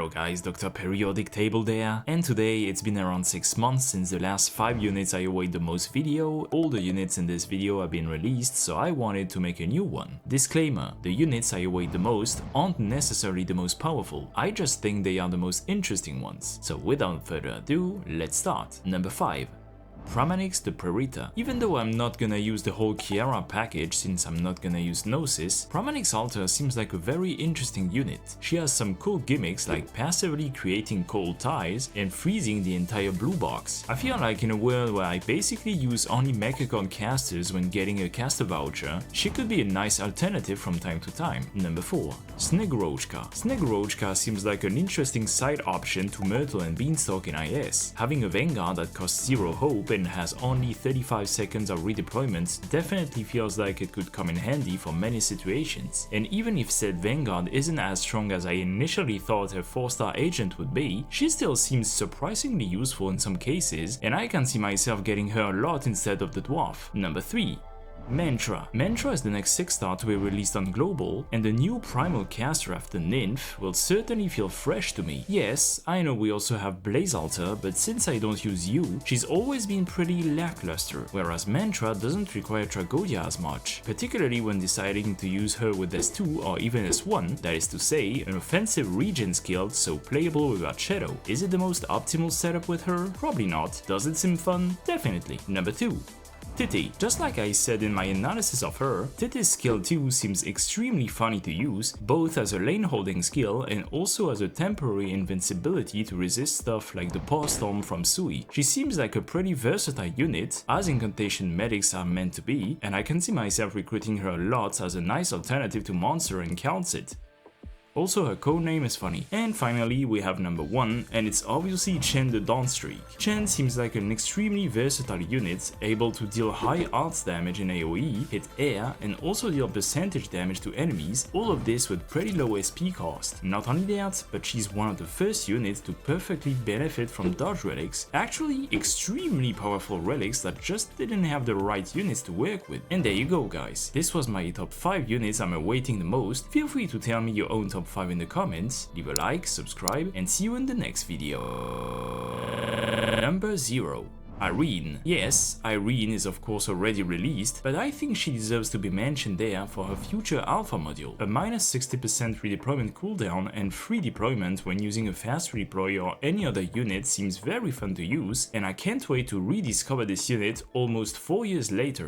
Hello guys, Dr. Periodic Table there, and today it's been around 6 months since the last 5 units I await the most video. All the units in this video have been released, so I wanted to make a new one. Disclaimer, the units I await the most aren't necessarily the most powerful, I just think they are the most interesting ones. So without further ado, let's start. Number 5. Pramanix the Predator. Even though I'm not gonna use the whole Kiara package since I'm not gonna use Gnosis, Pramanix Alter seems like a very interesting unit. She has some cool gimmicks like passively creating cold ties and freezing the entire blue box. I feel like in a world where I basically use only Mechacon casters when getting a caster voucher, she could be a nice alternative from time to time. Number 4. Snigroka. Snigroka seems like an interesting side option to Myrtle and Beanstalk in IS. Having a Vanguard that costs 0 hope and has only 35 seconds of redeployment definitely feels like it could come in handy for many situations. And even if said Vanguard isn't as strong as I initially thought her 4-star agent would be, she still seems surprisingly useful in some cases, and I can see myself getting her a lot instead of the dwarf. Number 3. Mantra. Mantra is the next 6-star to be released on Global, and the new primal caster after Nymph will certainly feel fresh to me. Yes, I know we also have Blaze Alter, but since I don't use you, she's always been pretty lackluster, whereas Mantra doesn't require Tragodia as much, particularly when deciding to use her with S2 or even S1, that is to say, an offensive regen skill so playable without Shadow. Is it the most optimal setup with her? Probably not. Does it seem fun? Definitely. Number 2. Titty. Just like I said in my analysis of her, Titty's skill 2 seems extremely funny to use, both as a lane holding skill and also as a temporary invincibility to resist stuff like the Paw Storm from Sui. She seems like a pretty versatile unit, as incantation medics are meant to be, and I can see myself recruiting her a lot as a nice alternative to Monster and Counts It. Also, her codename is funny. And finally, we have number 1, and it's obviously Chen the dawnstreak. Chen seems like an extremely versatile unit, able to deal high arts damage in AoE, hit air, and also deal percentage damage to enemies, all of this with pretty low SP cost. Not only that, but she's one of the first units to perfectly benefit from dodge relics, actually extremely powerful relics that just didn't have the right units to work with. And there you go guys, this was my top 5 units I'm awaiting the most. Feel free to tell me your own top 5 in the comments, leave a like, subscribe, and see you in the next video. Number 0. Irene. Yes, Irene is of course already released, but I think she deserves to be mentioned there for her future alpha module. A minus 60% redeployment cooldown and free deployment when using a fast redeploy or any other unit seems very fun to use, and I can't wait to rediscover this unit almost 4 years later.